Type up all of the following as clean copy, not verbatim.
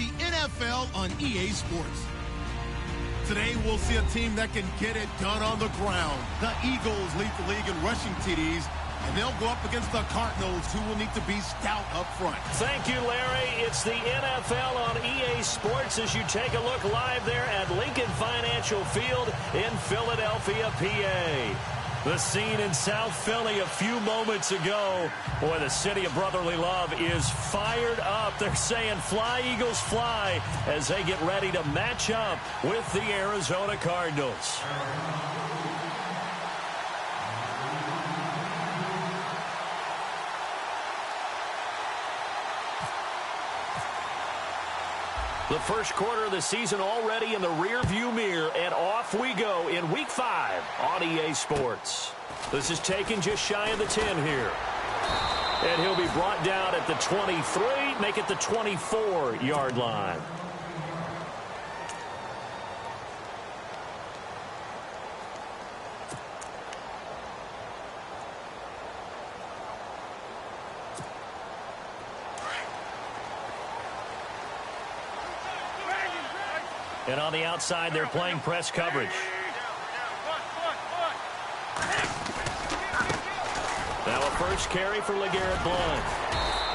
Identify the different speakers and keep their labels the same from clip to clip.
Speaker 1: the NFL on EA Sports. Today, we'll see a team that can get it done on the ground. The Eagles lead the league in rushing TDs, and they'll go up against the Cardinals, who will need to be stout up front.
Speaker 2: Thank you, Larry. It's the NFL on EA Sports as you take a look live there at Lincoln Financial Field in Philadelphia, PA. The scene in South Philly a few moments ago. Boy, the city of brotherly love is fired up. They're saying, fly, Eagles, fly, as they get ready to match up with the Arizona Cardinals. The first quarter of the season already in the rearview mirror, and off we go in Week 5 on EA Sports. This is taken just shy of the 10 here. And he'll be brought down at the 23, make it the 24-yard line. And on the outside, they're playing press coverage. Now a first carry for LeGarrette Blount.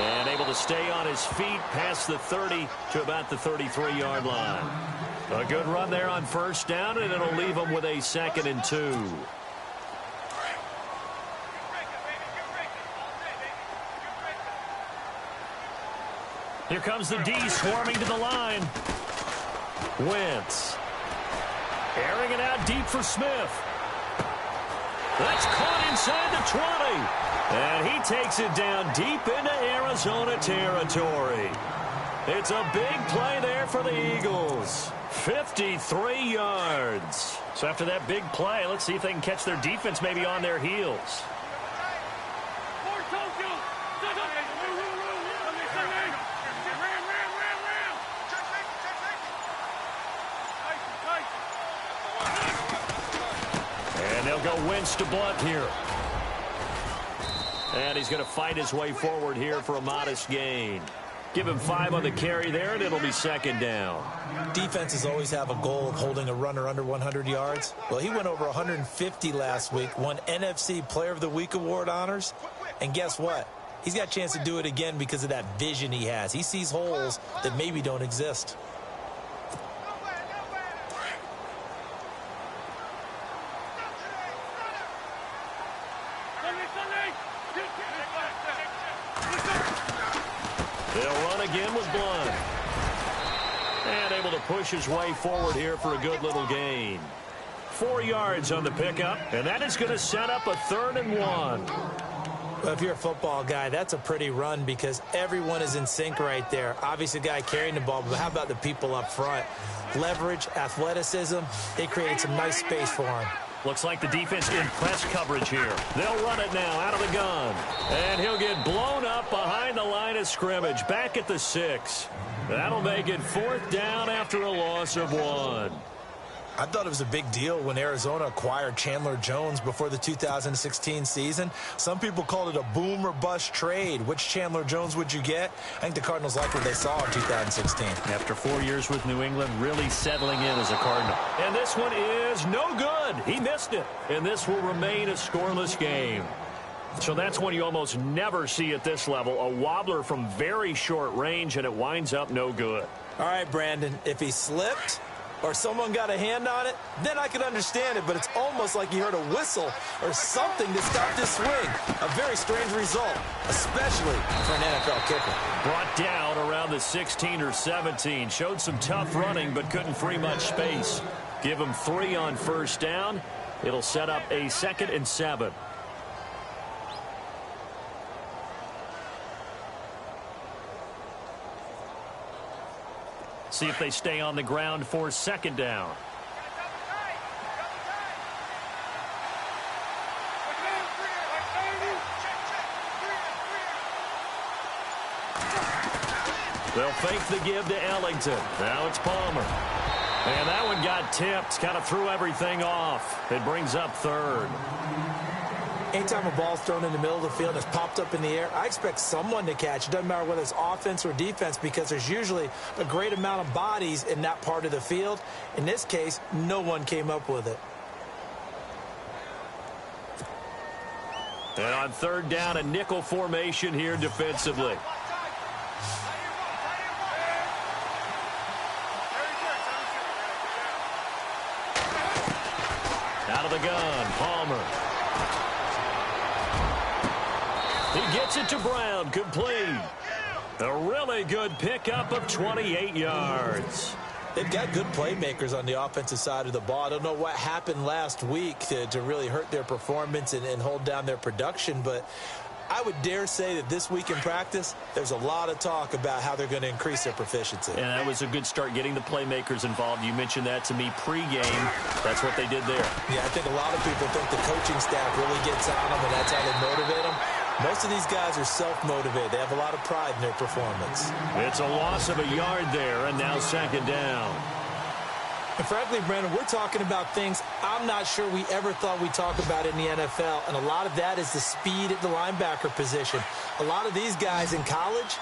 Speaker 2: And able to stay on his feet past the 30 to about the 33-yard line. A good run there on first down, and it'll leave them with a 2nd and 2. Here comes the D swarming to the line. Wentz. Airing it out deep for Smith. That's caught inside the 20. And he takes it down deep into Arizona territory. It's a big play there for the Eagles. 53 yards. So after that big play, let's see if they can catch their defense maybe on their heels. They'll go Wentz to Blount here. And he's going to fight his way forward here for a modest gain. Give him 5 on the carry there, and it'll be 2nd down.
Speaker 3: Defenses always have a goal of holding a runner under 100 yards. Well, he went over 150 last week, won NFC Player of the Week award honors. And guess what? He's got a chance to do it again because of that vision he has. He sees holes that maybe don't exist.
Speaker 2: They'll run again with Blount. And able to push his way forward here for a good little gain. 4 yards on the pickup, and that is going to set up a 3rd and 1.
Speaker 3: Well, if you're a football guy, that's a pretty run because everyone is in sync right there. Obviously, the guy carrying the ball, but how about the people up front? Leverage, athleticism, they created some nice space for him.
Speaker 2: Looks like the defense in press coverage here. They'll run it now out of the gun. And he'll get blown up behind the line of scrimmage, back at the 6. That'll make it 4th down after a loss of 1.
Speaker 3: I thought it was a big deal when Arizona acquired Chandler Jones before the 2016 season. Some people called it a boom or bust trade. Which Chandler Jones would you get? I think the Cardinals liked what they saw in 2016.
Speaker 2: After 4 years with New England, really settling in as a Cardinal. And this one is no good. He missed it. And this will remain a scoreless game. So that's one you almost never see at this level. A wobbler from very short range, and it winds up no good.
Speaker 3: All right, Brandon, if he slipped or someone got a hand on it, then I could understand it, but it's almost like he heard a whistle or something to stop this swing. A very strange result, especially for an NFL kicker.
Speaker 2: Brought down around the 16 or 17. Showed some tough running, but couldn't free much space. Give him 3 on first down. It'll set up a 2nd and 7. See if they stay on the ground for 2nd down. They'll fake the give to Ellington. Now it's Palmer. And that one got tipped. Kind of threw everything off. It brings up 3rd.
Speaker 3: Anytime a ball's thrown in the middle of the field and it's popped up in the air, I expect someone to catch. It doesn't matter whether it's offense or defense because there's usually a great amount of bodies in that part of the field. In this case, no one came up with it.
Speaker 2: And on third down, a nickel formation here defensively. Out of the gun, Palmer. He gets it to Brown, complete. A really good pickup of 28 yards.
Speaker 3: They've got good playmakers on the offensive side of the ball. I don't know what happened last week to really hurt their performance and hold down their production, but I would dare say that this week in practice, there's a lot of talk about how they're going to increase their proficiency.
Speaker 2: And that was a good start getting the playmakers involved. You mentioned that to me pregame. That's what they did there.
Speaker 3: Yeah, I think a lot of people think the coaching staff really gets on them, and that's how they motivate them. Most of these guys are self-motivated. They have a lot of pride in their performance.
Speaker 2: It's a loss of a yard there, and now second down.
Speaker 3: And frankly, Brandon, we're talking about things I'm not sure we ever thought we'd talk about in the NFL, and a lot of that is the speed at the linebacker position. A lot of these guys in college,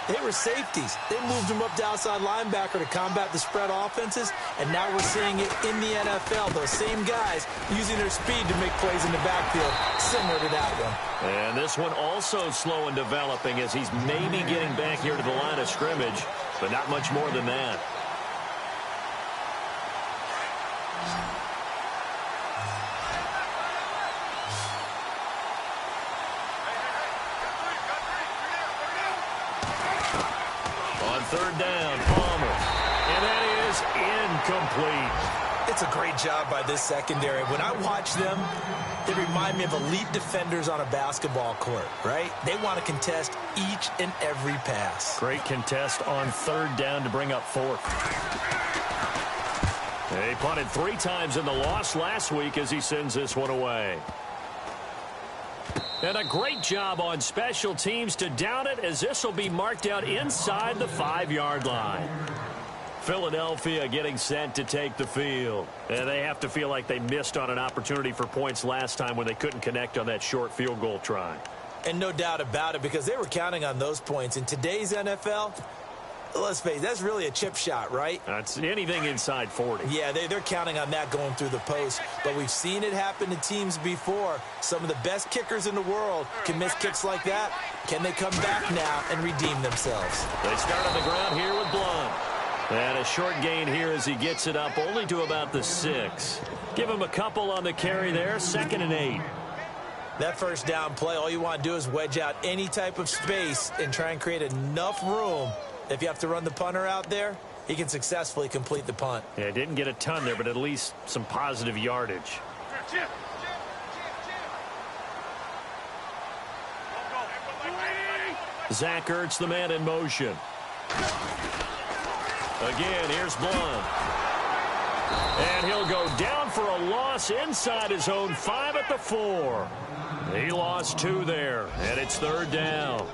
Speaker 3: they were safeties. They moved them up to outside linebacker to combat the spread offenses, and now we're seeing it in the NFL. Those same guys using their speed to make plays in the backfield, similar to that one.
Speaker 2: And this one also slow in developing as he's maybe getting back here to the line of scrimmage, but not much more than that. Third down, Palmer. And that is incomplete.
Speaker 3: It's a great job by this secondary. When I watch them, they remind me of elite defenders on a basketball court, right? They want to contest each and every pass.
Speaker 2: Great contest on third down to bring up fourth. They punted 3 times in the loss last week as he sends this one away. And a great job on special teams to down it as this will be marked out inside the 5-yard line. Philadelphia getting set to take the field. And they have to feel like they missed on an opportunity for points last time when they couldn't connect on that short field goal try.
Speaker 3: And no doubt about it, because they were counting on those points. In today's NFL, let's face it, that's really a chip shot, right?
Speaker 2: That's anything inside 40.
Speaker 3: Yeah, they're counting on that going through the post. But we've seen it happen to teams before. Some of the best kickers in the world can miss kicks like that. Can they come back now and redeem themselves?
Speaker 2: They start on the ground here with Blunt. And a short gain here as he gets it up only to about the 6. Give him a couple on the carry there, 2nd and 8.
Speaker 3: That first down play, all you want to do is wedge out any type of space and try and create enough room. If you have to run the punter out there, he can successfully complete the punt.
Speaker 2: Yeah, didn't get a ton there, but at least some positive yardage. Zach Ertz, the man in motion. Again, here's Blunt. And he'll go down for a loss inside his own 5 at the 4. He lost 2 there, and it's third down.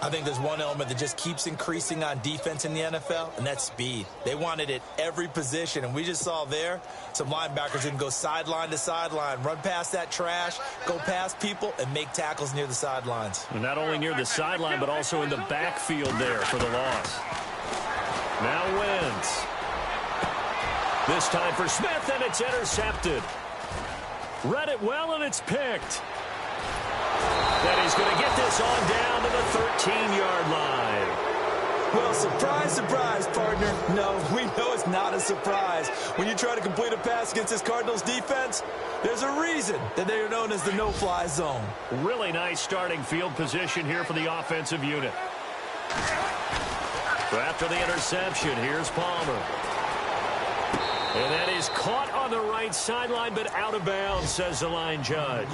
Speaker 3: I think there's one element that just keeps increasing on defense in the NFL, and that's speed. They want it at every position, and we just saw there some linebackers who can go sideline to sideline, run past that trash, go past people, and make tackles near the sidelines.
Speaker 2: And not only near the sideline, but also in the backfield there for the loss. Now Wentz. This time for Smith, and it's intercepted. Read it well, and it's picked. And he's going to get this on down to the 13-yard line.
Speaker 3: Well, surprise, surprise, partner. No, we know it's not a surprise. When you try to complete a pass against this Cardinals defense, there's a reason that they are known as the no-fly zone.
Speaker 2: Really nice starting field position here for the offensive unit. So after the interception, here's Palmer. And that is caught on the right sideline, but out of bounds, says the line judge.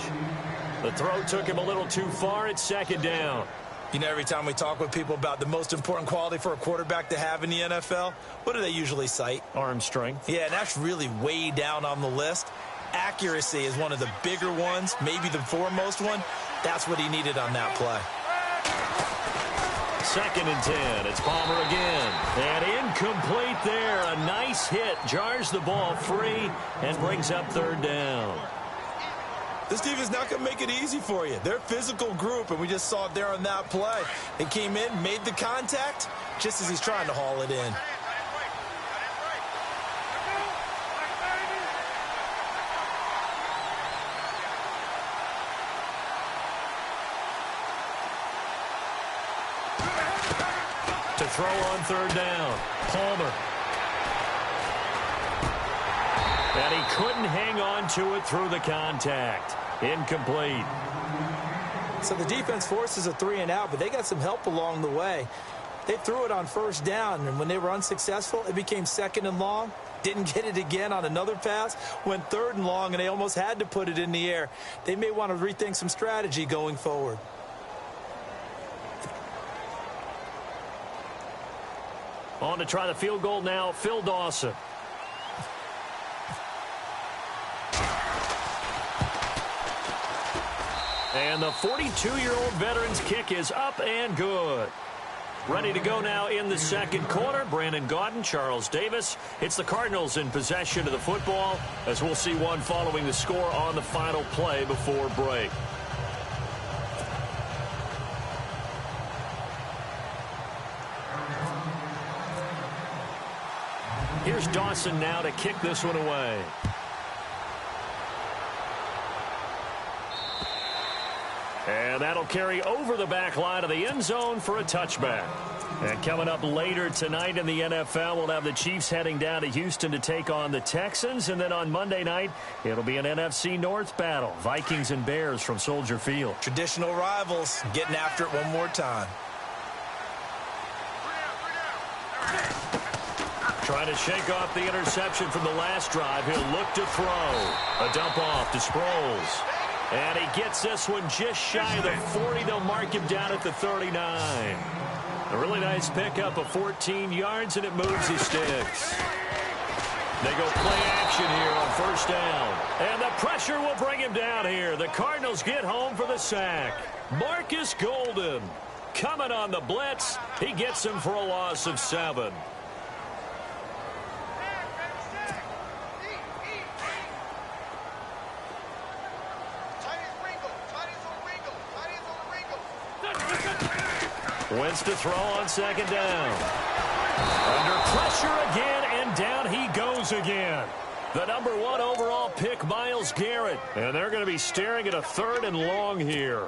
Speaker 2: The throw took him a little too far. It's second down.
Speaker 3: You know, every time we talk with people about the most important quality for a quarterback to have in the NFL, what do they usually cite?
Speaker 2: Arm strength.
Speaker 3: Yeah, and that's really way down on the list. Accuracy is one of the bigger ones, maybe the foremost one. That's what he needed on that play.
Speaker 2: 2nd and 10. It's Palmer again. And incomplete there. A nice hit. Jars the ball free and brings up third down.
Speaker 3: This defense is not going to make it easy for you. They're a physical group, and we just saw it there on that play. They came in, made the contact, just as he's trying to haul it in.
Speaker 2: To throw on third down, Palmer. And he couldn't hang on to it through the contact. Incomplete.
Speaker 3: So the defense forces a 3-and-out, but they got some help along the way. They threw it on first down, and when they were unsuccessful, it became 2nd and long. Didn't get it again on another pass. Went 3rd and long, and they almost had to put it in the air. They may want to rethink some strategy going forward.
Speaker 2: On to try the field goal now, Phil Dawson. And the 42-year-old veteran's kick is up and good. Ready to go now in the second quarter. Brandon Gaudin, Charles Davis. It's the Cardinals in possession of the football, as we'll see one following the score on the final play before break. Here's Dawson now to kick this one away. And that'll carry over the back line of the end zone for a touchback. And coming up later tonight in the NFL, we'll have the Chiefs heading down to Houston to take on the Texans. And then on Monday night, it'll be an NFC North battle. Vikings and Bears from Soldier Field.
Speaker 3: Traditional rivals getting after it one more time.
Speaker 2: Trying to shake off the interception from the last drive. He'll look to throw. A dump off to Sproles. And he gets this one just shy of the 40. They'll mark him down at the 39. A really nice pickup of 14 yards, and it moves his sticks. They go play action here on first down. And the pressure will bring him down here. The Cardinals get home for the sack. Marcus Golden coming on the blitz. He gets him for a loss of 7. Wentz to throw on second down. Under pressure again, and down he goes again. The number 1 overall pick, Myles Garrett. And they're going to be staring at a 3rd and long here.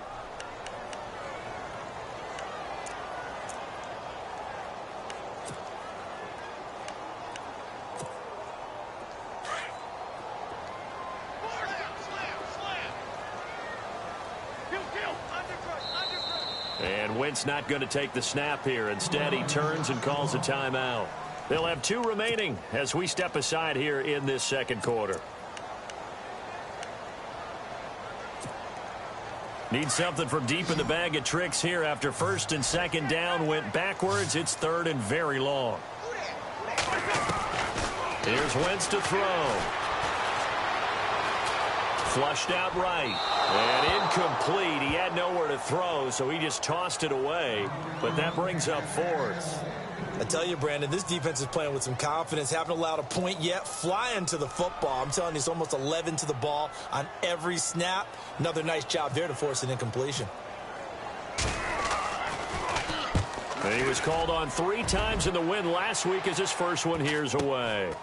Speaker 2: And Wentz not going to take the snap here. Instead, he turns and calls a timeout. They'll have 2 remaining as we step aside here in this second quarter. Need something from deep in the bag of tricks here after first and second down went backwards. It's 3rd and very long. Here's Wentz to throw. Flushed out right. And incomplete. He had nowhere to throw, so he just tossed it away. But that brings up 4th.
Speaker 3: I tell you, Brandon, this defense is playing with some confidence. Haven't allowed a point yet. Flying to the football. I'm telling you, it's almost 11 to the ball on every snap. Another nice job there to force an incompletion.
Speaker 2: And he was called on 3 times in the win last week as his first one here's away.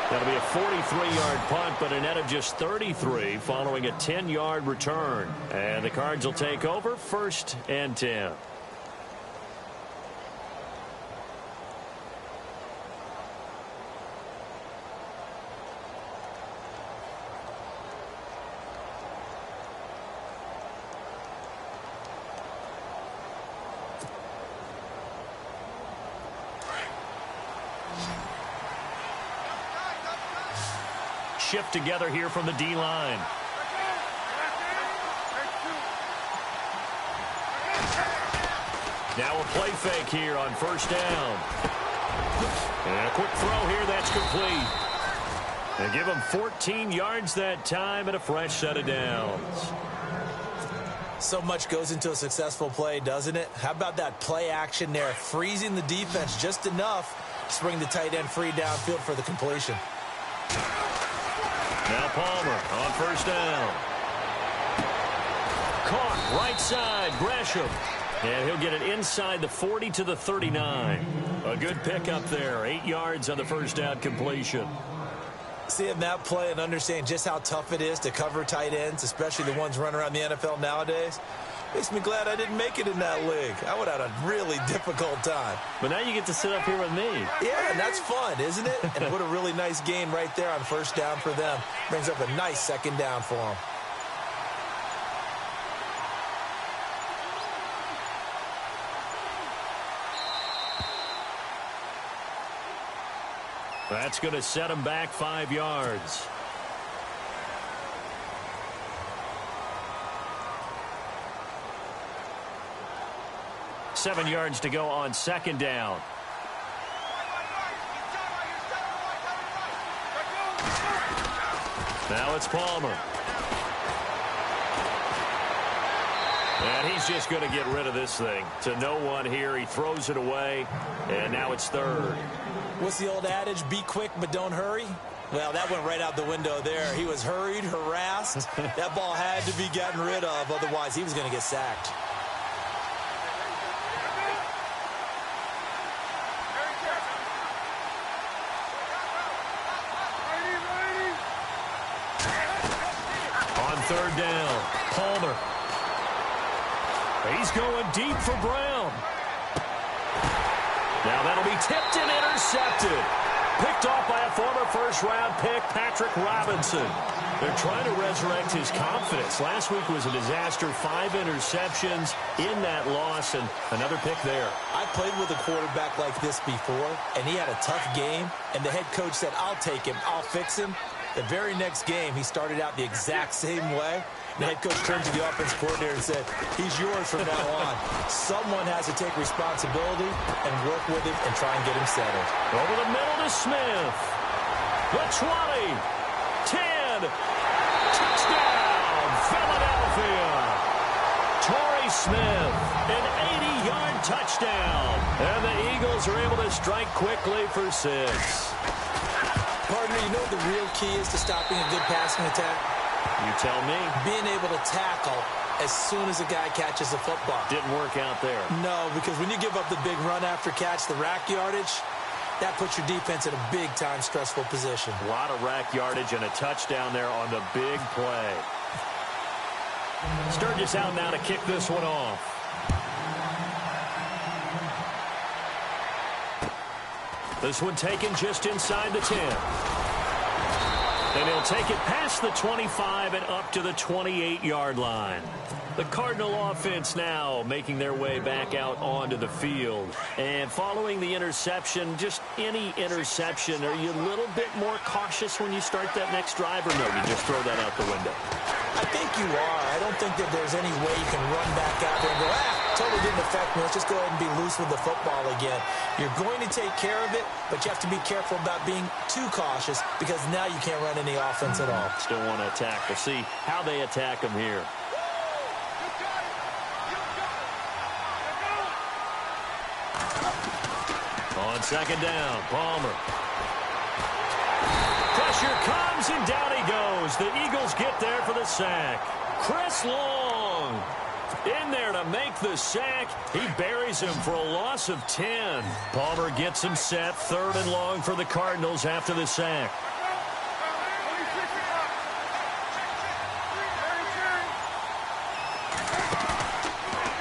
Speaker 2: That'll be a 43-yard punt, but a net of just 33 following a 10-yard return. And the Cards will take over 1st and 10. Shift together here from the D-line. Now a play fake here on first down. And a quick throw here, that's complete. And give him 14 yards that time and a fresh set of downs.
Speaker 3: So much goes into a successful play, doesn't it? How about that play action there, freezing the defense just enough to bring the tight end free downfield for the completion.
Speaker 2: Now Palmer on first down. Caught right side, Gresham. And he'll get it inside the 40 to the 39. A good pickup there. 8 yards on the first down completion.
Speaker 3: Seeing that play and understanding just how tough it is to cover tight ends, especially the ones running around the NFL nowadays, makes me glad I didn't make it in that league. I would have had a really difficult time.
Speaker 2: But now you get to sit up here with me.
Speaker 3: Yeah, and that's fun, isn't it? And what a really nice gain right there on first down for them. Brings up a nice second down for them.
Speaker 2: That's going to set him back 5 yards. Seven yards to go on second down. Now it's Palmer. And he's just going to get rid of this thing. To no one here. He throws it away. And now it's third.
Speaker 3: What's the old adage? Be quick, but don't hurry. Well, that went right out the window there. He was hurried, harassed. That ball had to be gotten rid of. Otherwise, he was going to get sacked.
Speaker 2: On third down, Palmer. He's going deep for Brown. Now that'll be tipped and intercepted. Picked off by a former first-round pick, Patrick Robinson. They're trying to resurrect his confidence. Last week was a disaster. 5 interceptions in that loss, and another pick there.
Speaker 3: I played with a quarterback like this before, and he had a tough game, and the head coach said, I'll take him, I'll fix him. The very next game, he started out the exact same way. The head coach turned to the offense coordinator and said, he's yours from now on. Someone has to take responsibility and work with him and try and get him settled.
Speaker 2: Over the middle to Smith. The 20. 10. Touchdown, Philadelphia. Torrey Smith, an 80-yard touchdown. And the Eagles are able to strike quickly for 6.
Speaker 3: Partner, you know what the real key is to stopping a good passing attack?
Speaker 2: You tell me.
Speaker 3: Being able to tackle as soon as a guy catches the football.
Speaker 2: Didn't work out there.
Speaker 3: No, because when you give up the big run after catch, the rack yardage, that puts your defense in a big-time stressful position.
Speaker 2: A lot of rack yardage and a touchdown there on the big play. Sturgis out now to kick this one off. This one taken just inside the 10. And he'll take it past the 25 and up to the 28-yard line. The Cardinal offense now making their way back out onto the field. And following the interception, just any interception, are you a little bit more cautious when you start that next drive, or no, you just throw that out the window?
Speaker 3: I think you are. I don't think that there's any way you can run back out there and go, totally didn't affect me. Let's just go ahead and be loose with the football again. You're going to take care of it, but you have to be careful about being too cautious because now you can't run any offense at all.
Speaker 2: Still want to attack. We'll see how they attack them here. On second down, Palmer. Pressure comes, and down he goes. The Eagles get there for the sack. Chris Long in there to make the sack. He buries him for a loss of 10. Palmer gets him set. Third and long for the Cardinals after the sack.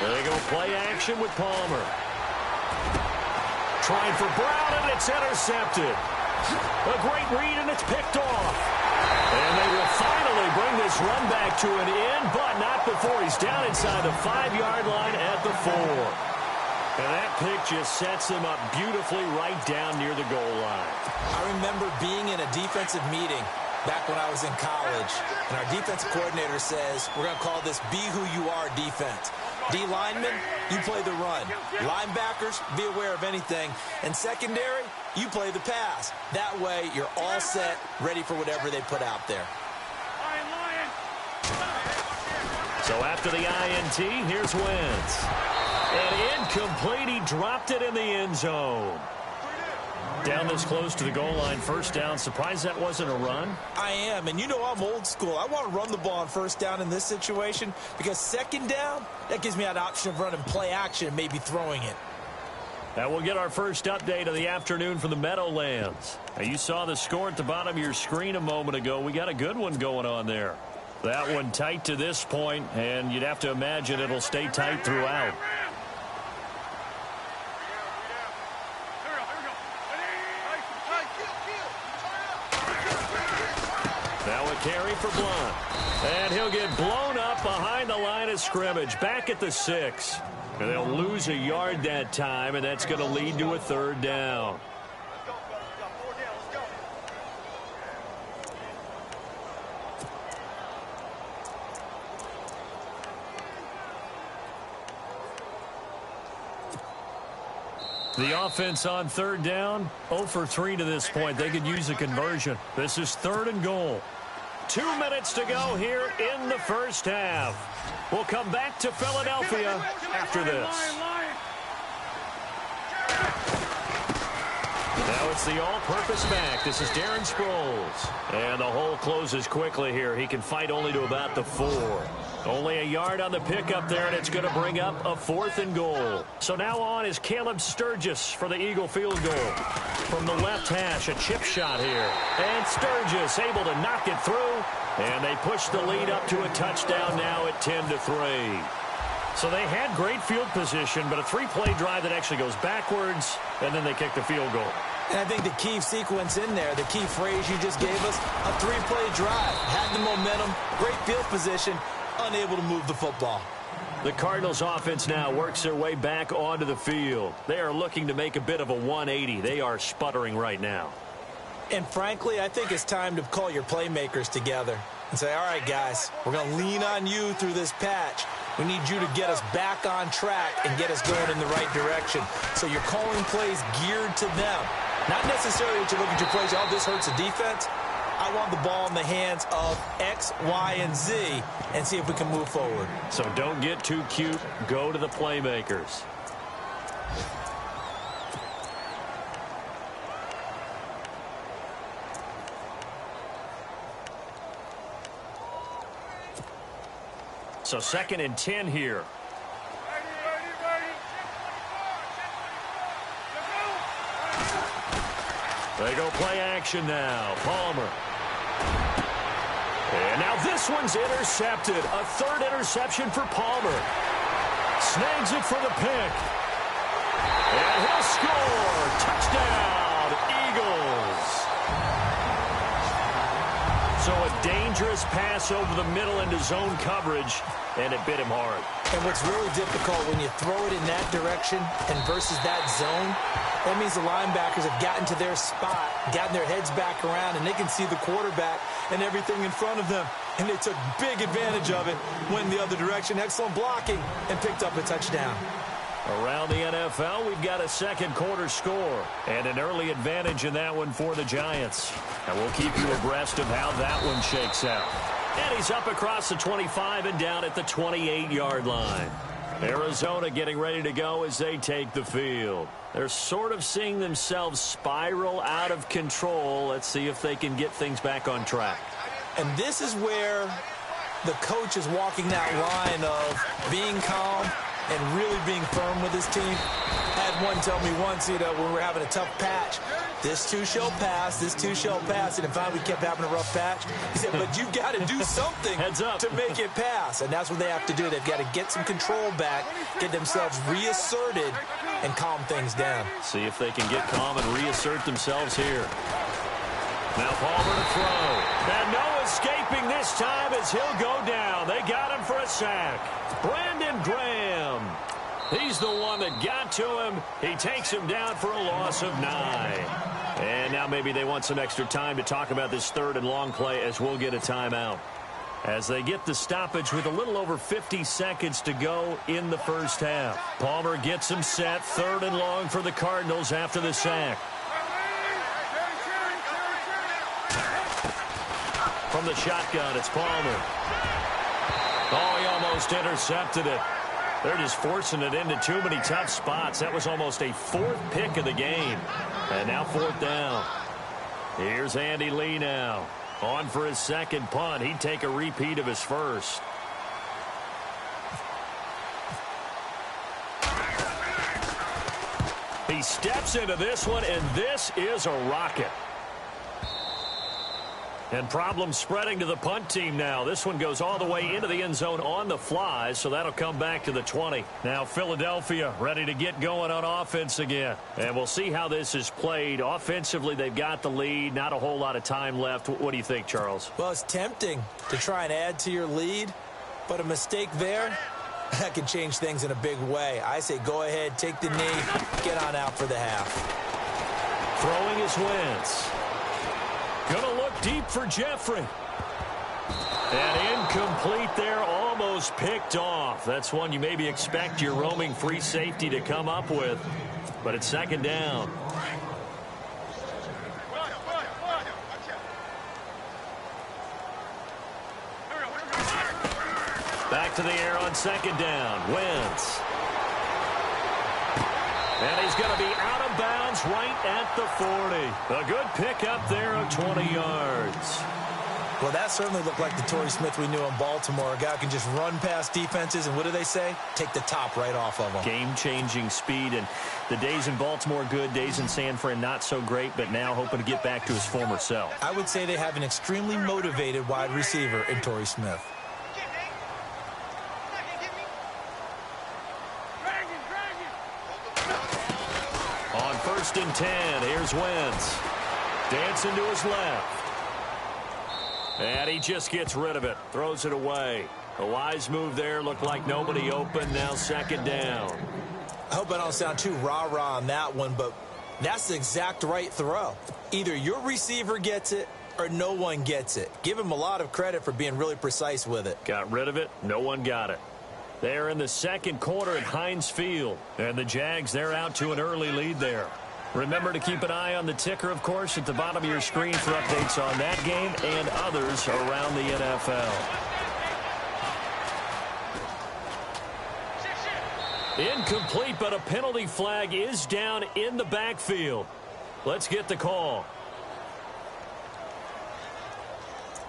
Speaker 2: There they go, play action with Palmer. Trying for Brown, and it's intercepted. A great read, and it's picked off. And they will finally bring this run back to an end, but not before he's down inside the 5-yard line at the 4. And that pick just sets him up beautifully right down near the goal line.
Speaker 3: I remember being in a defensive meeting back when I was in college, and our defensive coordinator says, we're going to call this Be Who You Are defense. D linemen, you play the run. Linebackers, be aware of anything. And secondary, you play the pass. That way, you're all set, ready for whatever they put out there.
Speaker 2: So after the INT, here's Wentz. And incomplete, he dropped it in the end zone. Down this close to the goal line, first down. Surprised that wasn't a run?
Speaker 3: I am, and you know I'm old school. I want to run the ball on first down in this situation because second down, that gives me an option of running play action and maybe throwing it.
Speaker 2: Now we'll get our first update of the afternoon from the Meadowlands. Now you saw the score at the bottom of your screen a moment ago. We got a good one going on there. That one tight to this point, and you'd have to imagine it'll stay tight throughout. Now a carry for Blunt. And he'll get blown up behind the line of scrimmage, back at the 6. And they'll lose a yard that time, and that's going to lead to a third down. The offense on third down, 0 for 3 to this point. They could use a conversion. This is 3rd and goal. 2 minutes to go here in the first half. We'll come back to Philadelphia after this. Now it's the all-purpose back. This is Darren Sproles. And the hole closes quickly here. He can fight only to about the 4. Only a yard on the pickup there, and it's going to bring up a 4th and goal. So now on is Caleb Sturgis for the Eagle field goal. From the left hash, a chip shot here. And Sturgis able to knock it through. And they push the lead up to a touchdown now at 10-3. So they had great field position, but a 3-play drive that actually goes backwards, and then they kick the field goal.
Speaker 3: And I think the key sequence in there, the key phrase you just gave us, a 3-play drive. Had the momentum, great field position, unable to move the football.
Speaker 2: The Cardinals offense now works their way back onto the field. They are looking to make a bit of a 180. They are sputtering right now.
Speaker 3: And frankly, I think it's time to call your playmakers together and say, all right, guys, we're going to lean on you through this patch. We need you to get us back on track and get us going in the right direction. So you're calling plays geared to them. Not necessarily that you look at your plays, oh, this hurts the defense. I want the ball in the hands of X, Y, and Z and see if we can move forward.
Speaker 2: So don't get too cute. Go to the playmakers. So 2nd and 10 here. They go play action now. Palmer. And now this one's intercepted. A 3rd interception for Palmer. Snags it for the pick. And he'll score. Touchdown, Eagles. So a dangerous pass over the middle into zone coverage, and it bit him hard.
Speaker 3: And what's really difficult when you throw it in that direction and versus that zone, that means the linebackers have gotten to their spot, gotten their heads back around, and they can see the quarterback and everything in front of them. And they took big advantage of it, went the other direction, excellent blocking, and picked up a touchdown.
Speaker 2: Around the NFL, we've got a 2nd quarter score and an early advantage in that one for the Giants. And we'll keep you abreast of how that one shakes out. And he's up across the 25 and down at the 28-yard line. Arizona getting ready to go as they take the field. They're sort of seeing themselves spiral out of control. Let's see if they can get things back on track.
Speaker 3: And this is where the coach is walking that line of being calm and really being firm with his team. Had one tell me once, when we're having a tough patch, this too shall pass, this too shall pass. And if we kept having a rough patch, he said, but you've got to do something to make it pass. And that's what they have to do. They've got to get some control back, get themselves reasserted, and calm things down.
Speaker 2: See if they can get calm and reassert themselves here. Now Palmer to throw. And no escaping this time as he'll go down. They got him for a sack. Brandon Graham. He's the one that got to him. He takes him down for a loss of 9. And now maybe they want some extra time to talk about this 3rd and long play as we'll get a timeout. As they get the stoppage with a little over 50 seconds to go in the first half. Palmer gets him set. 3rd and long for the Cardinals after the sack. From the shotgun, it's Palmer. Oh, he almost intercepted it. They're just forcing it into too many tough spots. That was almost a fourth pick of the game. And now fourth down. Here's Andy Lee now. On for his second punt. He'd take a repeat of his first. He steps into this one, and this is a rocket. And problems spreading to the punt team now. This one goes all the way into the end zone on the fly, so that'll come back to the 20. Now Philadelphia ready to get going on offense again. And we'll see how this is played. Offensively, they've got the lead. Not a whole lot of time left. What do you think, Charles?
Speaker 3: Well, it's tempting to try and add to your lead, but a mistake there, that can change things in a big way. I say go ahead, take the knee, get on out for the half.
Speaker 2: Throwing is Wentz. Gonna look deep for Jeffrey. And incomplete there, almost picked off. That's one you maybe expect your roaming free safety to come up with. But it's second down. Back to the air on second down. Wentz. And he's going to be out of bounds right at the 40. A good pickup there of 20 yards.
Speaker 3: Well, that certainly looked like the Torrey Smith we knew in Baltimore. A guy who can just run past defenses, and what do they say? Take the top right off of them.
Speaker 2: Game-changing speed, and the days in Baltimore good, days in San Fran not so great, but now hoping to get back to his former self.
Speaker 3: I would say they have an extremely motivated wide receiver in Torrey Smith.
Speaker 2: On 1st and 10, here's Wentz. Dancing to his left. And he just gets rid of it. Throws it away. A wise move there. Looked like nobody open. Now second down.
Speaker 3: I hope I don't sound too rah-rah on that one, but that's the exact right throw. Either your receiver gets it or no one gets it. Give him a lot of credit for being really precise with it.
Speaker 2: Got rid of it. No one got it. They're in the second quarter at Heinz Field. And the Jags, they're out to an early lead there. Remember to keep an eye on the ticker, of course, at the bottom of your screen for updates on that game and others around the NFL. Incomplete, but a penalty flag is down in the backfield. Let's get the call.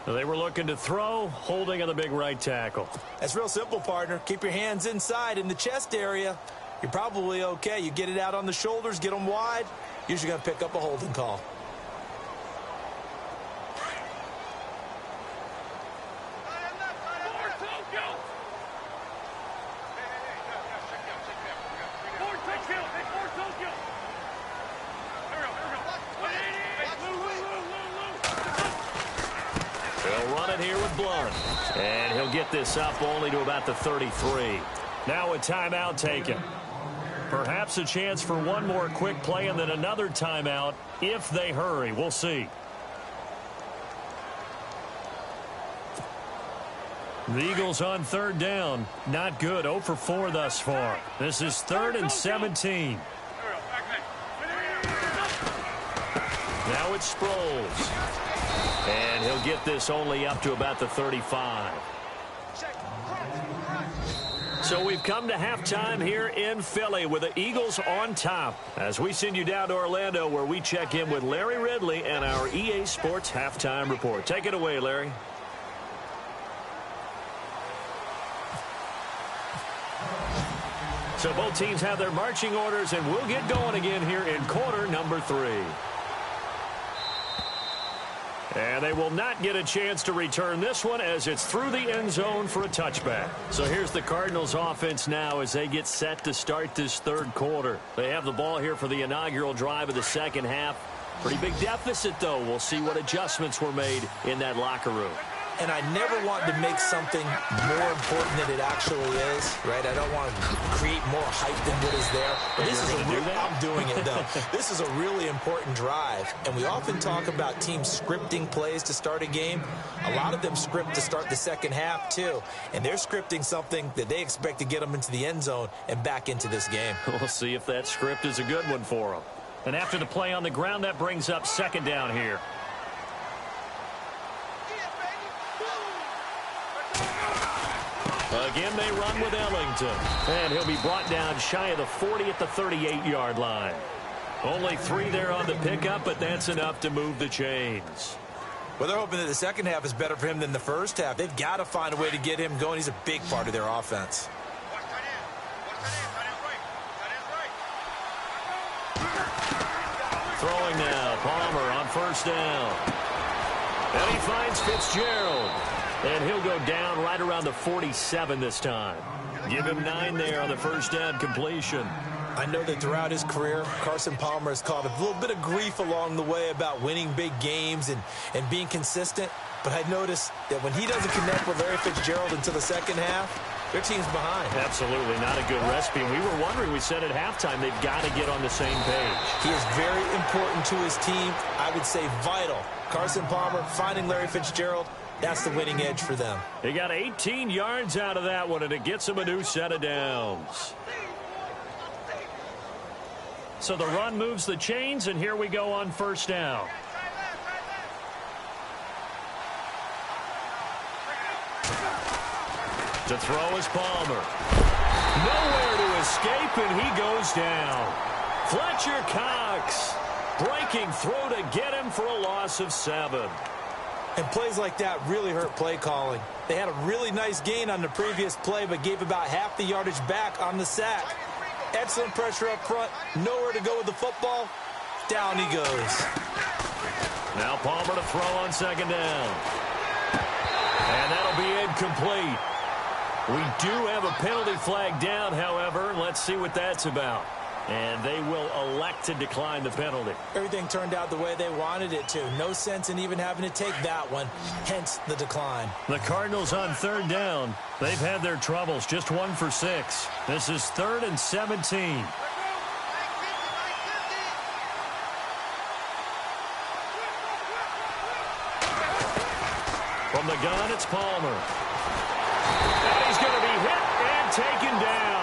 Speaker 2: They were looking to throw, holding on the big right tackle.
Speaker 3: That's real simple, partner. Keep your hands inside in the chest area. You're probably okay. You get it out on the shoulders, get them wide. Usually going to pick up a holding call.
Speaker 2: They'll run it here with Blunt. And he'll get this up only to about the 33. Now a timeout taken. Perhaps a chance for one more quick play and then another timeout if they hurry. We'll see. The Eagles on third down. Not good. 0 for 4 thus far. This is 3rd and 17. Now it's Sproles. And he'll get this only up to about the 35. So we've come to halftime here in Philly with the Eagles on top as we send you down to Orlando where we check in with Larry Ridley and our EA Sports Halftime Report. Take it away, Larry. So both teams have their marching orders, and we'll get going again here in quarter number 3. And they will not get a chance to return this one as it's through the end zone for a touchback. So here's the Cardinals offense now as they get set to start this third quarter. They have the ball here for the inaugural drive of the second half. Pretty big deficit, though. We'll see what adjustments were made in that locker room.
Speaker 3: And I never want to make something more important than it actually is, right? I don't want to create more hype than what is there. But this is I'm doing it, though. This is a really important drive. And we often talk about teams scripting plays to start a game. A lot of them script to start the second half, too. And they're scripting something that they expect to get them into the end zone and back into this game.
Speaker 2: We'll see if that script is a good one for them. And after the play on the ground, that brings up second down here. Again, they run with Ellington. And he'll be brought down shy of the 40 at the 38-yard line. Only 3 there on the pickup, but that's enough to move the chains.
Speaker 3: Well, they're hoping that the second half is better for him than the first half. They've got to find a way to get him going. He's a big part of their offense.
Speaker 2: Throwing now, Palmer on first down. And he finds Fitzgerald. And he'll go down right around the 47 this time. Give him 9 there on the first down completion.
Speaker 3: I know that throughout his career, Carson Palmer has caught a little bit of grief along the way about winning big games and being consistent. But I noticed that when he doesn't connect with Larry Fitzgerald until the second half, their team's behind.
Speaker 2: Absolutely not a good recipe. And we were wondering, we said at halftime, they've got to get on the same page.
Speaker 3: He is very important to his team. I would say vital. Carson Palmer finding Larry Fitzgerald. That's the winning edge for them.
Speaker 2: He got 18 yards out of that one, and it gets him a new set of downs. So the run moves the chains, and here we go on first down. To throw is Palmer. Nowhere to escape, and he goes down. Fletcher Cox breaking through to get him for a loss of 7.
Speaker 3: And plays like that really hurt play calling. They had a really nice gain on the previous play, but gave about half the yardage back on the sack. Excellent pressure up front. Nowhere to go with the football. Down he goes.
Speaker 2: Now Palmer to throw on second down. And that'll be incomplete. We do have a penalty flag down, however. Let's see what that's about. And they will elect to decline the penalty.
Speaker 3: Everything turned out the way they wanted it to. No sense in even having to take that one. Hence the decline.
Speaker 2: The Cardinals on third down. They've had their troubles. Just 1 for 6. This is 3rd and 17. From the gun, it's Palmer. And he's going to be hit and taken down.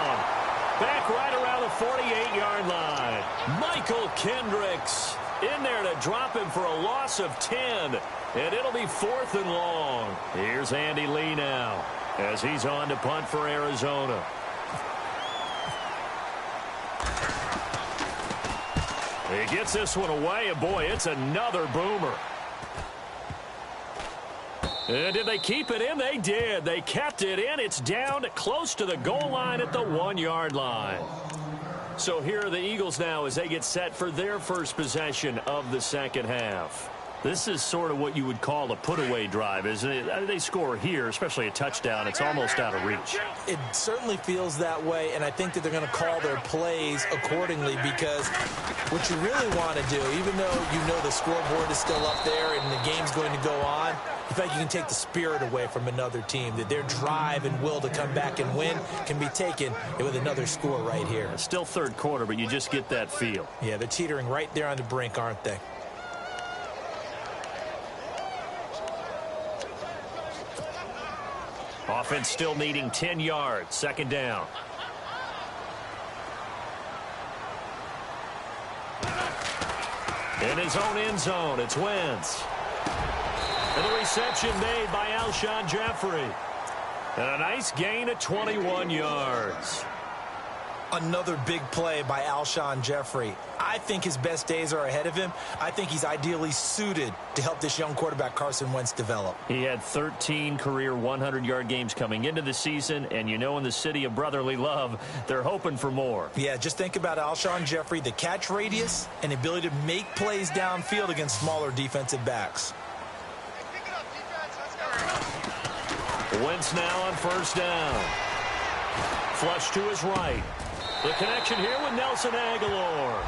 Speaker 2: Back right around the 48-yard line. Michael Kendricks in there to drop him for a loss of 10. And it'll be 4th and long. Here's Andy Lee now as he's on to punt for Arizona. He gets this one away, and boy, it's another boomer. And did they keep it in? They did. They kept it in. It's down close to the goal line at the 1-yard line. So here are the Eagles now as they get set for their first possession of the second half. This is sort of what you would call a put-away drive, isn't it? They score here, especially a touchdown. It's almost out of reach.
Speaker 3: It certainly feels that way, and I think that they're going to call their plays accordingly because what you really want to do, even though you know the scoreboard is still up there and the game's going to go on, in fact, you can take the spirit away from another team, that their drive and will to come back and win can be taken with another score right here.
Speaker 2: It's still third quarter, but you just get that feel.
Speaker 3: Yeah, they're teetering right there on the brink, aren't they?
Speaker 2: Offense still needing 10 yards. Second down. In his own end zone, it's Wentz. And the reception made by Alshon Jeffrey. And a nice gain of 21 yards.
Speaker 3: Another big play by Alshon Jeffrey. I think his best days are ahead of him. I think he's ideally suited to help this young quarterback Carson Wentz develop.
Speaker 2: He had 13 career 100-yard games coming into the season, and you know in the city of brotherly love, they're hoping for more.
Speaker 3: Yeah, just think about Alshon Jeffrey, the catch radius and the ability to make plays downfield against smaller defensive backs.
Speaker 2: Wentz now on first down. Flush to his right. The connection here with Nelson Aguilar.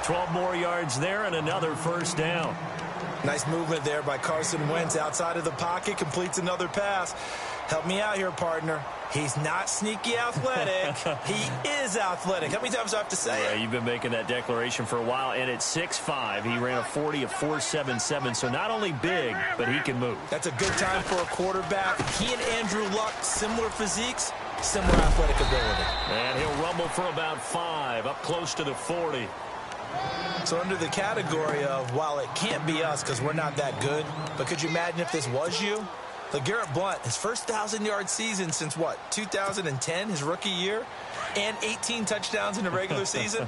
Speaker 2: 12 more yards there and another first down.
Speaker 3: Nice movement there by Carson Wentz outside of the pocket. Completes another pass. Help me out here, partner. He's not sneaky athletic. He is athletic. How many times do I have to say it?
Speaker 2: You've been making that declaration for a while, and at 6'5", he ran a 40 of 4.77, so not only big, but he can move.
Speaker 3: That's a good time for a quarterback. He and Andrew Luck, similar physiques, similar athletic ability.
Speaker 2: And he'll rumble for about 5, up close to the 40.
Speaker 3: So under the category of, while it can't be us because we're not that good, but could you imagine if this was you? LeGarrette Blount, his first 1,000-yard season since, what, 2010, his rookie year, and 18 touchdowns in the regular season,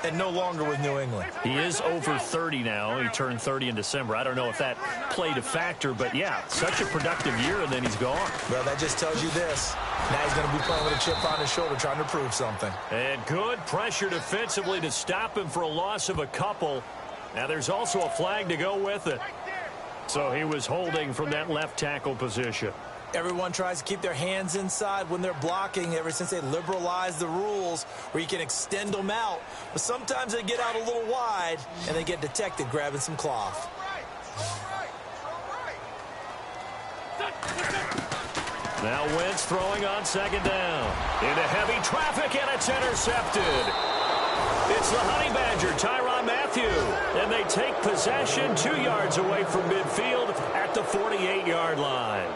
Speaker 3: and no longer with New England.
Speaker 2: He is over 30 now. He turned 30 in December. I don't know if that played a factor, but, yeah, such a productive year, and then he's gone.
Speaker 3: Well, that just tells you this. Now he's going to be playing with a chip on his shoulder trying to prove something.
Speaker 2: And good pressure defensively to stop him for a loss of a couple. Now there's also a flag to go with it. So he was holding from that left tackle position.
Speaker 3: Everyone tries to keep their hands inside when they're blocking ever since they liberalized the rules where you can extend them out. But sometimes they get out a little wide and they get detected grabbing some cloth.
Speaker 2: Now Wentz throwing on second down. Into heavy traffic, and it's intercepted. It's the Honey Badger, Tyrann Mathieu. And they take possession 2 yards away from midfield at the 48-yard line.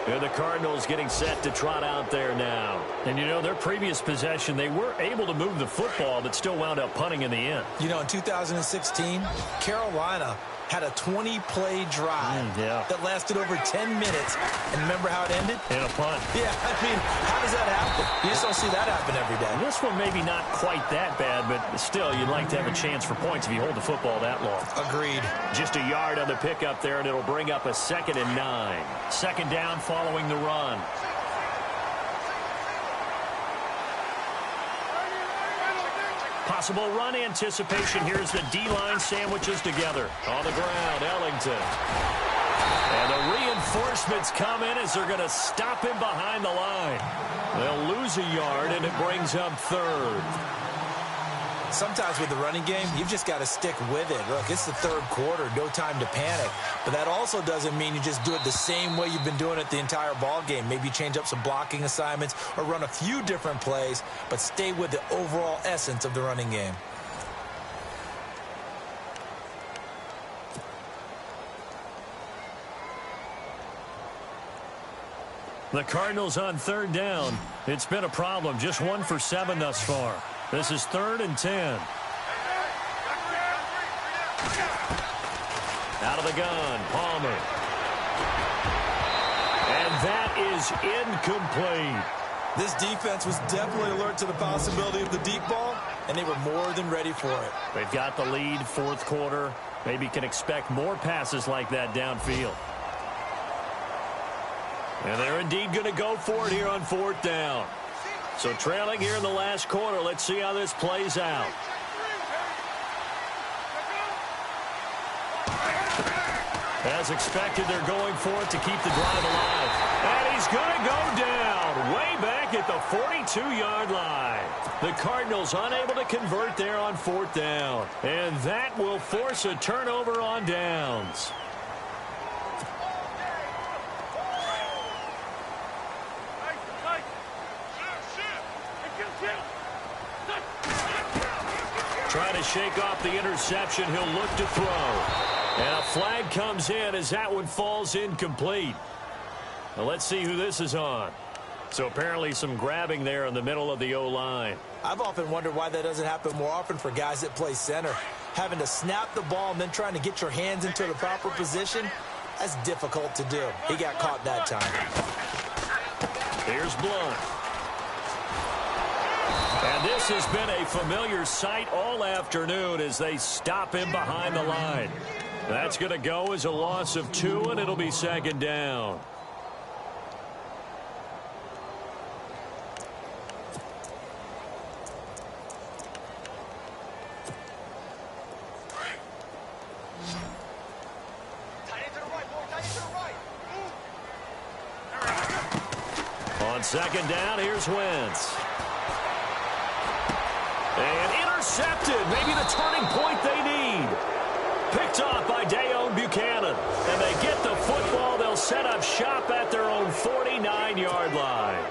Speaker 2: And the Cardinals getting set to trot out there now. And, you know, their previous possession, they were able to move the football, but still wound up punting in the end.
Speaker 3: You know, in 2016, Carolina had a 20-play drive that lasted over 10 minutes. And remember how it ended?
Speaker 2: In a punt.
Speaker 3: Yeah, I mean, how does that happen? You just don't see that happen every day.
Speaker 2: This one maybe not quite that bad, but still, you'd like to have a chance for points if you hold the football that long. Agreed. Just a yard on the pickup there, and it'll bring up a 2nd and 9. Second down following the run. Possible run anticipation. Here's the D-line sandwiches together. On the ground, Ellington. And the reinforcements come in as they're going to stop him behind the line. They'll lose a yard, and it brings up 3rd.
Speaker 3: Sometimes with the running game, you've just got to stick with it. Look, it's the 3rd quarter, no time to panic. But that also doesn't mean you just do it the same way you've been doing it the entire ball game. Maybe change up some blocking assignments or run a few different plays, but stay with the overall essence of the running game.
Speaker 2: The Cardinals on 3rd down. It's been a problem. Just 1 for 7 thus far. This is 3rd and 10. Out of the gun, Palmer. And that is incomplete.
Speaker 3: This defense was definitely alert to the possibility of the deep ball, and they were more than ready for it.
Speaker 2: They've got the lead, 4th quarter. Maybe can expect more passes like that downfield. And they're indeed going to go for it here on 4th down. So trailing here in the last quarter. Let's see how this plays out. As expected, they're going for it to keep the drive alive. And he's going to go down way back at the 42-yard line. The Cardinals unable to convert there on 4th down. And that will force a turnover on downs. Trying to shake off the interception. He'll look to throw. And a flag comes in as that one falls incomplete. Now let's see who this is on. So apparently some grabbing there in the middle of the O-line.
Speaker 3: I've often wondered why that doesn't happen more often for guys that play center. Having to snap the ball and then trying to get your hands into the proper position, that's difficult to do. He got caught that time.
Speaker 2: Here's Blount. And this has been a familiar sight all afternoon as they stop him behind the line. That's going to go as a loss of 2, and it'll be 2nd down. On 2nd down, here's Wentz. And intercepted. Maybe the turning point they need. Picked off by Dayon Buchanan. And they get the football. They'll set up shop at their own 49-yard line.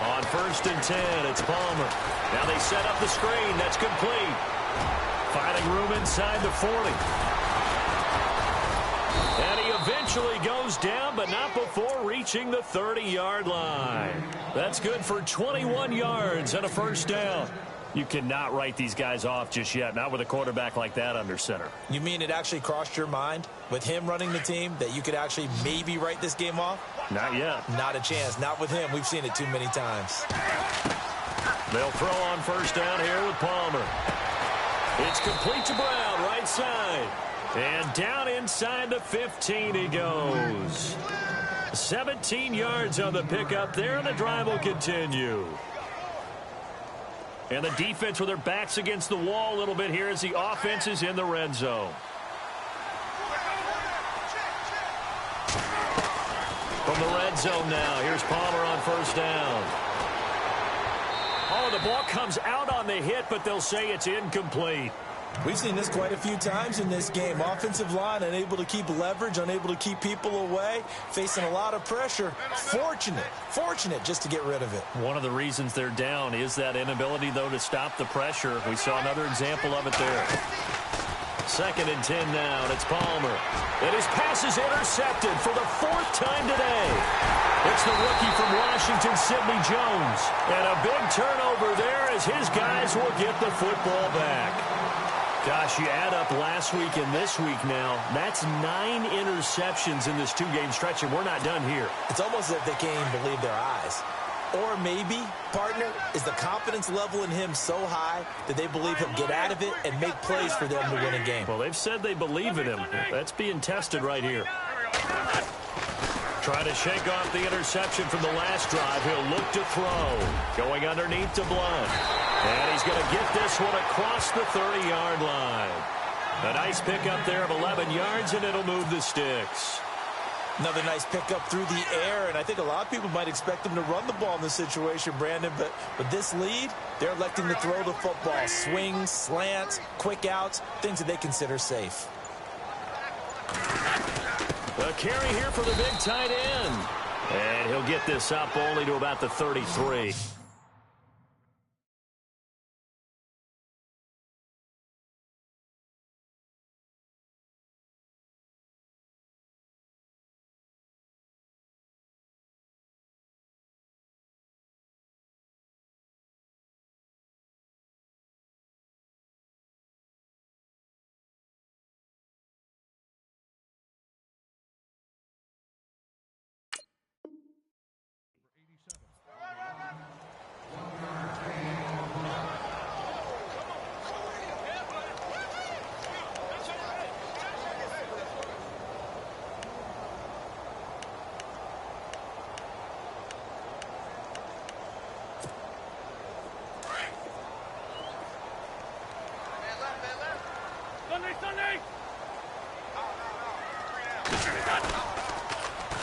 Speaker 2: On 1st and 10, it's Palmer. Now they set up the screen. That's complete. Finding room inside the 40. And he eventually eventually goes down, but not before reaching the 30-yard line. That's good for 21 yards and a first down. You cannot write these guys off just yet, not with a quarterback like that under center.
Speaker 3: You mean it actually crossed your mind with him running the team that you could actually maybe write this game off?
Speaker 2: Not yet.
Speaker 3: Not a chance. Not with him. We've seen it too many times.
Speaker 2: They'll throw on first down here with Palmer. It's complete to Brown, right side. And down inside the 15 he goes. 17 yards on the pickup there, and the drive will continue. And the defense with their backs against the wall a little bit here as the offense is in the red zone. From the red zone now, here's Palmer on first down. Oh, the ball comes out on the hit, but they'll say it's incomplete.
Speaker 3: We've seen this quite a few times in this game. Offensive line unable to keep leverage, unable to keep people away, facing a lot of pressure. Fortunate just to get rid of it.
Speaker 2: One of the reasons they're down is that inability, though, to stop the pressure. We saw another example of it there. 2nd and 10 now, and it's Palmer. And his pass is intercepted for the 4th time today. It's the rookie from Washington, Sidney Jones. And a big turnover there as his guys will get the football back. Gosh, you add up last week and this week now, that's 9 interceptions in this 2-game stretch, and we're not done here.
Speaker 3: It's almost as if they can't even believe their eyes. Or maybe, partner, is the confidence level in him so high that they believe he'll get out of it and make plays for them to win a game.
Speaker 2: Well, they've said they believe in him. That's being tested right here. Trying to shake off the interception from the last drive. He'll look to throw. Going underneath to Blunt. And he's going to get this one across the 30-yard line. A nice pickup there of 11 yards, and it'll move the sticks.
Speaker 3: Another nice pickup through the air, and I think a lot of people might expect them to run the ball in this situation, Brandon, but with this lead, they're electing to throw the football. Swings, slants, quick outs, things that they consider safe.
Speaker 2: A carry here for the big tight end. And he'll get this up only to about the 33.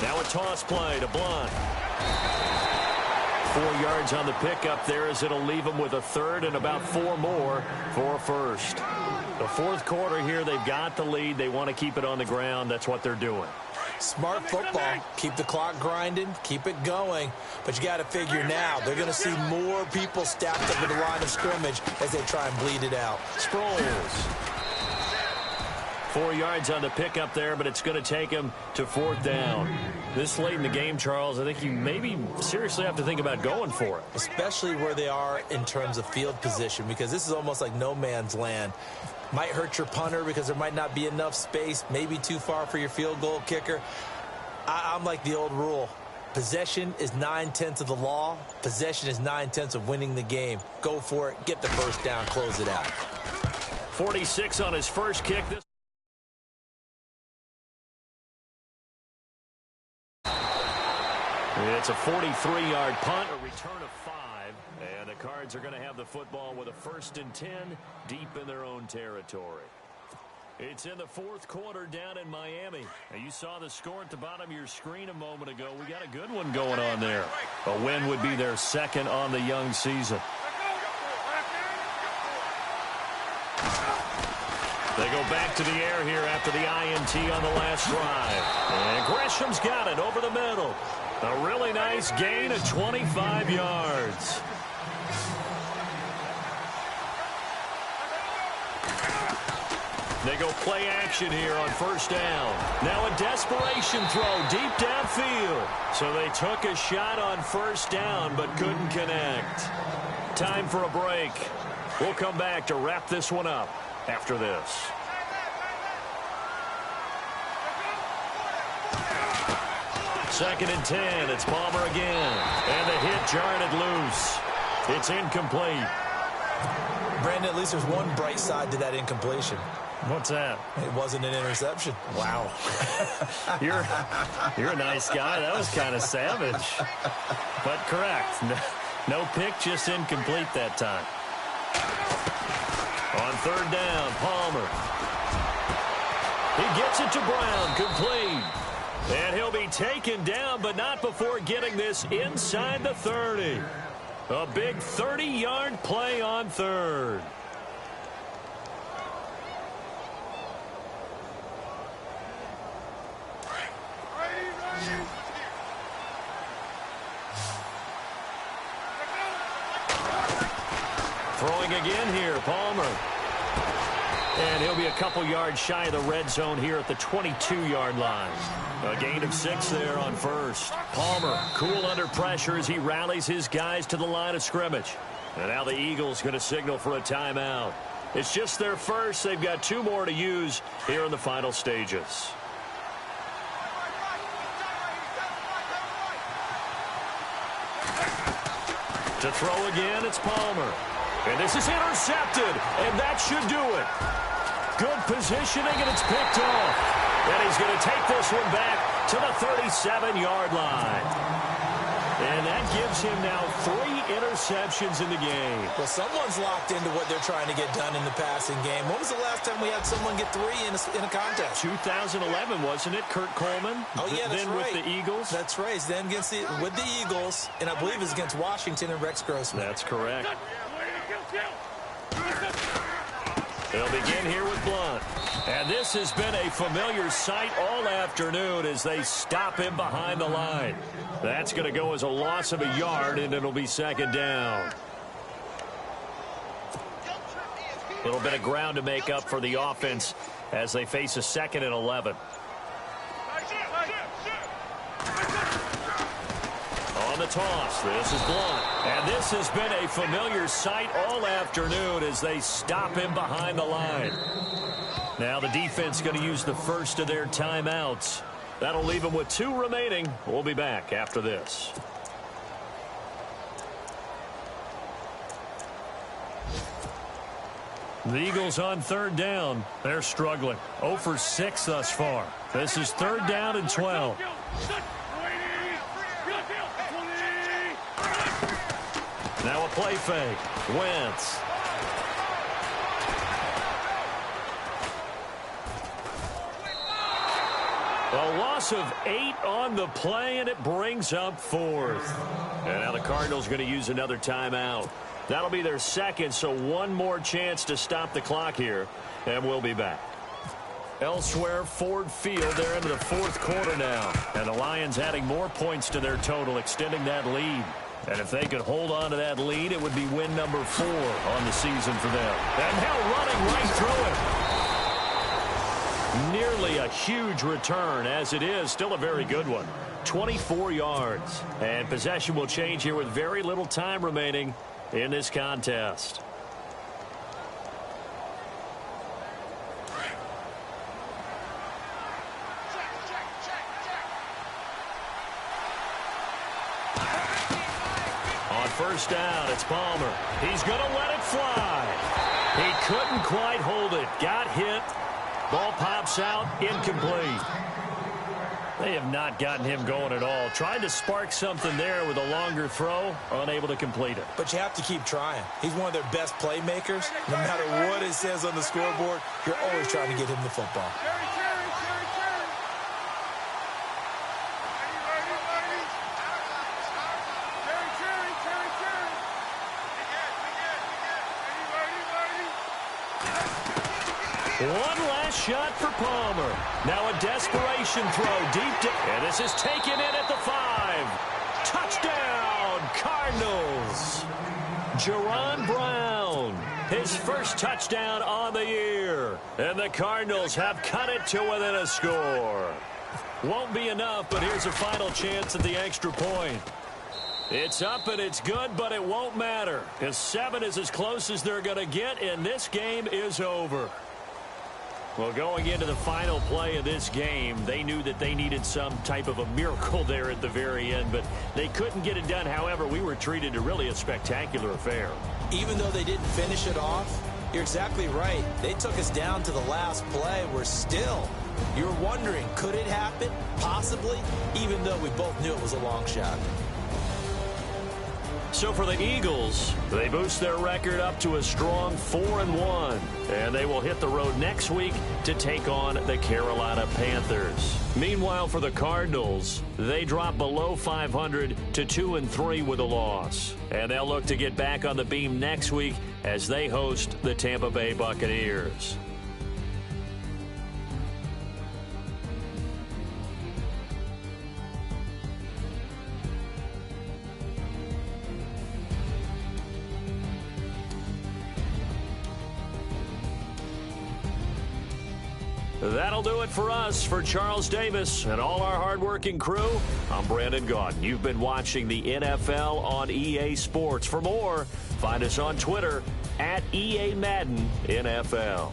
Speaker 2: Now a toss play to Blunt. 4 yards on the pickup there as it'll leave them with a 3rd and about 4 more for a first. The 4th quarter here, they've got the lead. They want to keep it on the ground. That's what they're doing.
Speaker 3: Smart football. Keep the clock grinding. Keep it going. But you got to figure now, they're going to see more people stacked up at the line of scrimmage as they try and bleed it out.
Speaker 2: Sproles. 4 yards on the pickup there, but it's going to take him to 4th down. This late in the game, Charles, I think you maybe seriously have to think about going for it.
Speaker 3: Especially where they are in terms of field position, because this is almost like no man's land. Might hurt your punter because there might not be enough space, maybe too far for your field goal kicker. I'm like the old rule. Possession is 9/10 of the law. Possession is 9/10 of winning the game. Go for it. Get the first down. Close it out.
Speaker 2: 46 on his first kick. It's a 43-yard punt, a return of 5, and the Cards are going to have the football with a 1st and 10 deep in their own territory. It's in the 4th quarter down in Miami. Now, you saw the score at the bottom of your screen a moment ago. We got a good one going on there. A win would be their 2nd on the young season. They go back to the air here after the INT on the last drive. And Gresham's got it over the middle. A really nice gain of 25 yards. They go play action here on first down. Now a desperation throw deep downfield. So they took a shot on first down but couldn't connect. Time for a break. We'll come back to wrap this one up after this. Second and 10. It's Palmer again. And the hit jarred it loose. It's incomplete.
Speaker 3: Brandon, at least there's one bright side to that incompletion.
Speaker 2: What's that?
Speaker 3: It wasn't an interception.
Speaker 2: Wow. You're a nice guy. That was kind of savage. But correct. No pick, just incomplete that time. On third down, Palmer. He gets it to Brown, complete. And he'll be taken down, but not before getting this inside the 30. A big 30-yard play on third. Throwing again here, Palmer. And he'll be a couple yards shy of the red zone here at the 22-yard line. A gain of 6 there on first. Palmer, cool under pressure as he rallies his guys to the line of scrimmage. And now the Eagles going to signal for a timeout. It's just their first. They've got 2 more to use here in the final stages. To throw again, it's Palmer. And this is intercepted, and that should do it. Good positioning, and it's picked off. And he's going to take this one back to the 37-yard line. And that gives him now 3 interceptions in the game.
Speaker 3: Well, someone's locked into what they're trying to get done in the passing game. When was the last time we had someone get 3 in a contest?
Speaker 2: 2011, wasn't it? Kurt Coleman?
Speaker 3: Oh, yeah, that's
Speaker 2: then
Speaker 3: right.
Speaker 2: With the Eagles?
Speaker 3: That's right. Then with the Eagles, and I believe it's against Washington and Rex Grossman.
Speaker 2: That's correct. They'll begin here with Blunt. And this has been a familiar sight all afternoon as they stop him behind the line. That's going to go as a loss of a yard, and it'll be second down. A little bit of ground to make up for the offense as they face a 2nd and 11. On the toss, this is Blunt. And this has been a familiar sight all afternoon as they stop him behind the line. Now the defense going to use the first of their timeouts. That'll leave them with 2 remaining. We'll be back after this. The Eagles on third down. They're struggling. 0 for 6 thus far. This is third down and 12. Now a play fake. Wentz. A loss of 8 on the play, and it brings up 4th. And now the Cardinals going to use another timeout. That'll be their second, so 1 more chance to stop the clock here, and we'll be back. Elsewhere, Ford Field, they're into the 4th quarter now. And the Lions adding more points to their total, extending that lead. And if they could hold on to that lead, it would be win number 4 on the season for them. And now running right through it. Nearly a huge return, as it is still a very good one. 24 yards. And possession will change here with very little time remaining in this contest. On first down, it's Palmer. He's going to let it fly. He couldn't quite hold it. Got hit. Ball pops out. Incomplete. They have not gotten him going at all. Tried to spark something there with a longer throw. Unable to complete it.
Speaker 3: But you have to keep trying. He's one of their best playmakers. No matter what it says on the scoreboard, you're always trying to get him the football.
Speaker 2: One last shot for Palmer. Now a desperation throw deep down. And this is taken in at the 5. Touchdown, Cardinals. Jaron Brown. his first touchdown on the year. And the Cardinals have cut it to within a score. Won't be enough, but here's a final chance at the extra point. It's up and it's good, but it won't matter, because 7 is as close as they're going to get, and this game is over. Well, going into the final play of this game, they knew that they needed some type of a miracle there at the very end, but they couldn't get it done. However, we were treated to really a spectacular affair.
Speaker 3: Even though they didn't finish it off, you're exactly right. They took us down to the last play. You're wondering, could it happen? Possibly, even though we both knew it was a long shot.
Speaker 2: So for the Eagles, they boost their record up to a strong 4-1, and they will hit the road next week to take on the Carolina Panthers. Meanwhile, for the Cardinals, they drop below 500 to 2-3 with a loss, and they'll look to get back on the beam next week as they host the Tampa Bay Buccaneers. That'll do it for us. For Charles Davis and all our hardworking crew, I'm Brandon Gaudin. You've been watching the NFL on EA Sports. For more, find us on Twitter at EA Madden NFL.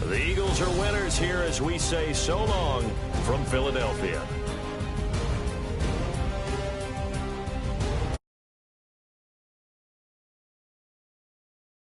Speaker 2: The Eagles are winners here as we say so long from Philadelphia.